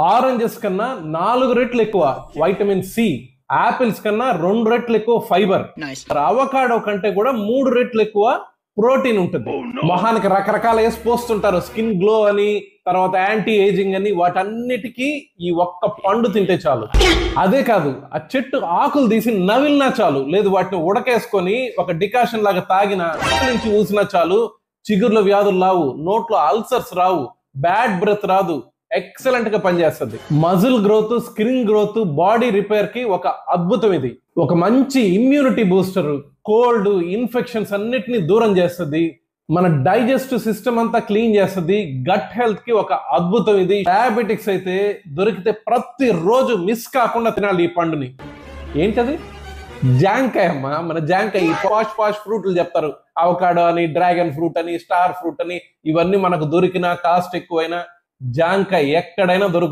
Oranges కన్నా 4 రెట్లు ఎక్కువ వైటమిన్ సి, ఆపిల్స్ కన్నా 2 రెట్లు ఎక్కువ ఫైబర్, అవకాడో కంటే కూడా 3 రెట్లు ఎక్కువ ప్రోటీన్ ఉంటుంది. మొహానికి రకరకాల వేసి పోస్తుంటారు, స్కిన్ గ్లో అని, తర్వాత యాంటీ ఏజింగ్ అని, వాటన్నిటికీ ఈ ఒక్క పండు తింటే చాలు. అదే కాదు, ఆ చెట్టు ఆకులు తీసి నవిలినా చాలు, లేదు వాటిని ఉడకేసుకొని ఒక డికాషన్ లాగా తాగిన నుంచి ఊసినా చాలు, చిగుర్ల వ్యాధులు రావు, నోట్లో అల్సర్స్ రావు, బ్యాడ్ బ్రెత్ రాదు, ఎక్సలెంట్ గా పనిచేస్తుంది. Muscle growth, skin growth, body repair కి ఒక అద్భుతం ఇది. ఒక మంచి ఇమ్యూనిటీ బూస్టర్, కోల్డ్ ఇన్ఫెక్షన్స్ అన్నిటిని దూరం చేస్తుంది, మన డైజెస్టివ్ సిస్టమ్ అంతా క్లీన్ చేస్తుంది, గట్ హెల్త్ కి ఒక అద్భుతం ఇది. డయాబెటిక్స్ అయితే దొరికితే ప్రతి రోజు మిస్ కాకుండా తినాలి ఈ పండుని. ఏంటది? జాంకాయ అమ్మా. మన జాంకాయ పాష్ ఫ్రూట్లు చెప్తారు, అవకాడో అని, డ్రాగన్ ఫ్రూట్ అని, స్టార్ ఫ్రూట్ అని, ఇవన్నీ మనకు దొరికిన కాస్ట్ ఎక్కువైనా జాంకాయ ఎక్కడైనా దొరుకుతుంది.